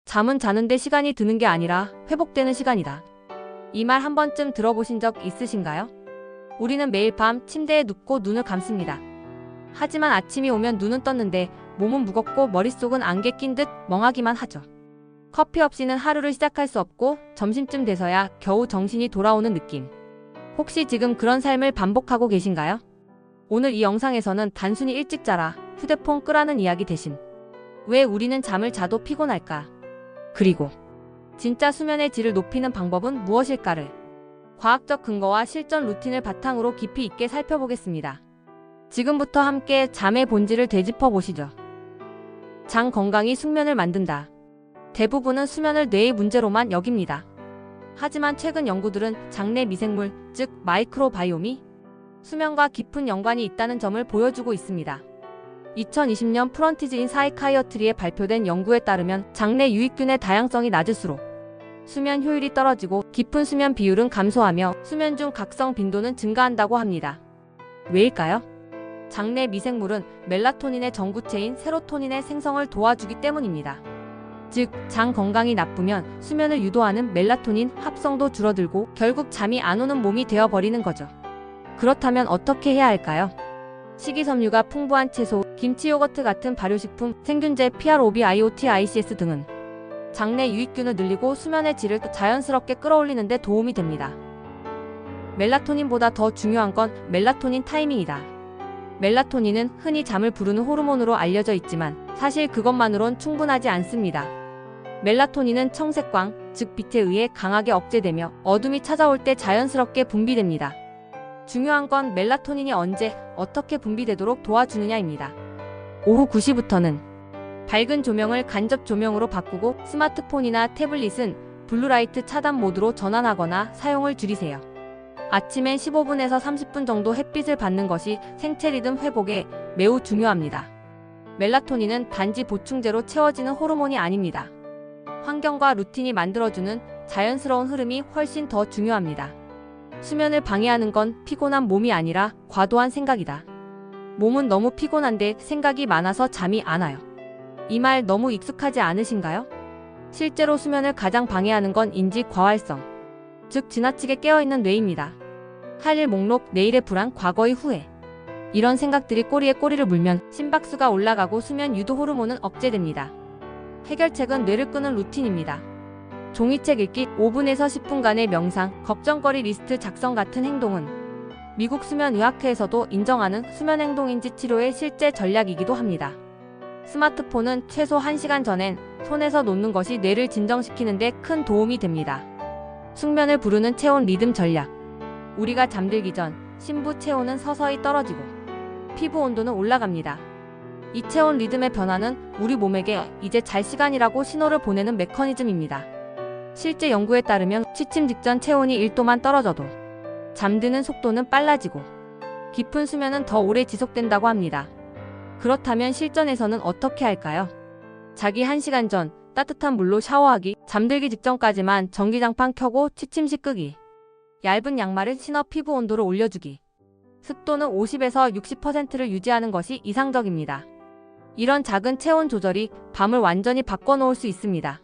잠은 자는데 시간이 드는 게 아니라 회복되는 시간이다. 이 말 한 번쯤 들어보신 적 있으신가요? 우리는 매일 밤 침대에 눕고 눈을 감습니다. 하지만 아침이 오면 눈은 떴는데 몸은 무겁고 머릿속은 안개 낀 듯 멍하기만 하죠. 커피 없이는 하루를 시작할 수 없고 점심쯤 돼서야 겨우 정신이 돌아오는 느낌. 혹시 지금 그런 삶을 반복하고 계신가요? 오늘 이 영상에서는 단순히 일찍 자라, 휴대폰 끄라는 이야기 대신 왜 우리는 잠을 자도 피곤할까? 그리고 진짜 수면의 질을 높이는 방법은 무엇일까를 과학적 근거와 실전 루틴을 바탕으로 깊이 있게 살펴보겠습니다. 지금부터 함께 잠의 본질을 되짚어 보시죠. 장 건강이 숙면을 만든다. 대부분은 수면을 뇌의 문제로만 여깁니다. 하지만 최근 연구들은 장내 미생물, 즉 마이크로바이옴이 수면과 깊은 연관이 있다는 점을 보여주고 있습니다. 2020년 프런티즈 인 사이카이어트리에 발표된 연구에 따르면 장내 유익균의 다양성이 낮을수록 수면 효율이 떨어지고 깊은 수면 비율은 감소하며 수면 중 각성 빈도는 증가한다고 합니다. 왜일까요? 장내 미생물은 멜라토닌의 전구체인 세로토닌의 생성을 도와주기 때문입니다. 즉, 장 건강이 나쁘면 수면을 유도하는 멜라토닌 합성도 줄어들고 결국 잠이 안 오는 몸이 되어버리는 거죠. 그렇다면 어떻게 해야 할까요? 식이섬유가 풍부한 채소, 김치, 요거트 같은 발효식품, 생균제, PROB, IOT, ICS 등은 장내 유익균을 늘리고 수면의 질을 자연스럽게 끌어올리는 데 도움이 됩니다. 멜라토닌보다 더 중요한 건 멜라토닌 타이밍이다. 멜라토닌은 흔히 잠을 부르는 호르몬으로 알려져 있지만 사실 그것만으론 충분하지 않습니다. 멜라토닌은 청색광, 즉 빛에 의해 강하게 억제되며 어둠이 찾아올 때 자연스럽게 분비됩니다. 중요한 건 멜라토닌이 언제, 어떻게 분비되도록 도와주느냐입니다. 오후 9시부터는 밝은 조명을 간접 조명으로 바꾸고 스마트폰이나 태블릿은 블루라이트 차단 모드로 전환하거나 사용을 줄이세요. 아침엔 15분에서 30분 정도 햇빛을 받는 것이 생체 리듬 회복에 매우 중요합니다. 멜라토닌은 단지 보충제로 채워지는 호르몬이 아닙니다. 환경과 루틴이 만들어주는 자연스러운 흐름이 훨씬 더 중요합니다. 수면을 방해하는 건 피곤한 몸이 아니라 과도한 생각이다. 몸은 너무 피곤한데 생각이 많아서 잠이 안 와요. 이 말 너무 익숙하지 않으신가요? 실제로 수면을 가장 방해하는 건 인지 과활성, 즉 지나치게 깨어있는 뇌입니다. 할 일 목록, 내일의 불안, 과거의 후회. 이런 생각들이 꼬리에 꼬리를 물면 심박수가 올라가고 수면 유도 호르몬은 억제됩니다. 해결책은 뇌를 끄는 루틴입니다. 종이책 읽기, 5분에서 10분간의 명상, 걱정거리 리스트 작성 같은 행동은 미국 수면의학회에서도 인정하는 수면행동인지 치료의 실제 전략이기도 합니다. 스마트폰은 최소 1시간 전엔 손에서 놓는 것이 뇌를 진정시키는 데 큰 도움이 됩니다. 숙면을 부르는 체온 리듬 전략. 우리가 잠들기 전 심부 체온은 서서히 떨어지고 피부 온도는 올라갑니다. 이 체온 리듬의 변화는 우리 몸에게 이제 잘 시간이라고 신호를 보내는 메커니즘입니다. 실제 연구에 따르면 취침 직전 체온이 1도만 떨어져도 잠드는 속도는 빨라지고 깊은 수면은 더 오래 지속된다고 합니다. 그렇다면 실전에서는 어떻게 할까요? 자기 1시간 전 따뜻한 물로 샤워하기, 잠들기 직전까지만 전기장판 켜고 취침 시 끄기, 얇은 양말을 신어 피부 온도를 올려주기, 습도는 50에서 60%를 유지하는 것이 이상적입니다. 이런 작은 체온 조절이 밤을 완전히 바꿔놓을 수 있습니다.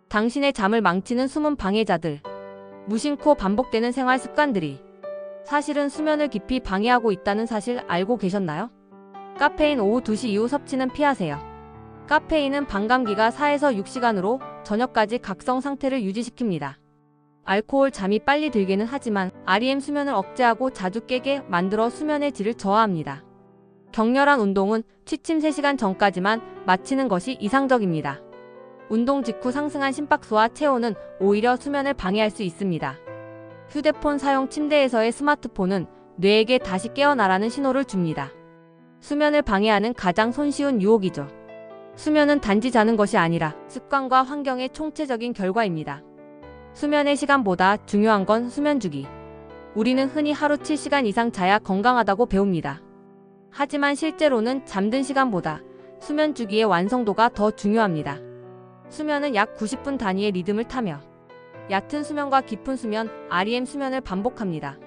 당신의 잠을 망치는 숨은 방해자들, 무심코 반복되는 생활 습관들이 사실은 수면을 깊이 방해하고 있다는 사실 알고 계셨나요? 카페인 오후 2시 이후 섭취는 피하세요. 카페인은 반감기가 4에서 6시간으로 저녁까지 각성 상태를 유지시킵니다. 알코올 잠이 빨리 들게는 하지만 REM 수면을 억제하고 자주 깨게 만들어 수면의 질을 저하합니다. 격렬한 운동은 취침 3시간 전까지만 마치는 것이 이상적입니다. 운동 직후 상승한 심박수와 체온은 오히려 수면을 방해할 수 있습니다. 휴대폰 사용, 침대에서의 스마트폰은 뇌에게 다시 깨어나라는 신호를 줍니다. 수면을 방해하는 가장 손쉬운 유혹이죠. 수면은 단지 자는 것이 아니라 습관과 환경의 총체적인 결과입니다. 수면의 시간보다 중요한 건 수면 주기. 우리는 흔히 하루 7시간 이상 자야 건강하다고 배웁니다. 하지만 실제로는 잠든 시간보다 수면 주기의 완성도가 더 중요합니다. 수면은 약 90분 단위의 리듬을 타며 얕은 수면과 깊은 수면, REM 수면을 반복합니다.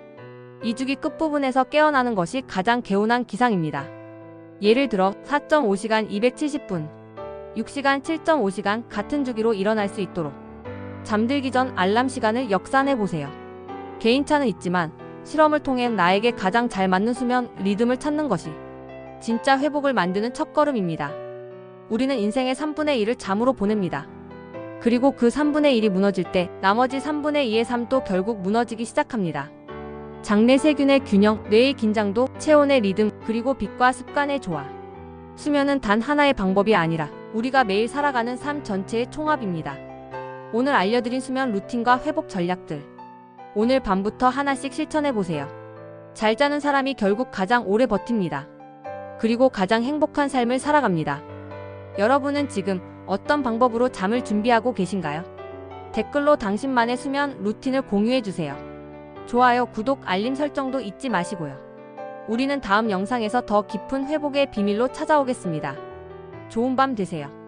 이 주기 끝부분에서 깨어나는 것이 가장 개운한 기상입니다. 예를 들어 4.5시간 270분, 6시간, 7.5시간 같은 주기로 일어날 수 있도록 잠들기 전 알람 시간을 역산해 보세요. 개인차는 있지만 실험을 통해 나에게 가장 잘 맞는 수면 리듬을 찾는 것이 진짜 회복을 만드는 첫걸음입니다. 우리는 인생의 3분의 1을 잠으로 보냅니다. 그리고 그 3분의 1이 무너질 때 나머지 3분의 2의 삶도 결국 무너지기 시작합니다. 장내 세균의 균형, 뇌의 긴장도, 체온의 리듬, 그리고 빛과 습관의 조화. 수면은 단 하나의 방법이 아니라 우리가 매일 살아가는 삶 전체의 총합입니다. 오늘 알려드린 수면 루틴과 회복 전략들, 오늘 밤부터 하나씩 실천해보세요. 잘 자는 사람이 결국 가장 오래 버팁니다. 그리고 가장 행복한 삶을 살아갑니다. 여러분은 지금 어떤 방법으로 잠을 준비하고 계신가요? 댓글로 당신만의 수면 루틴을 공유해주세요. 좋아요, 구독, 알림 설정도 잊지 마시고요. 우리는 다음 영상에서 더 깊은 회복의 비밀로 찾아오겠습니다. 좋은 밤 되세요.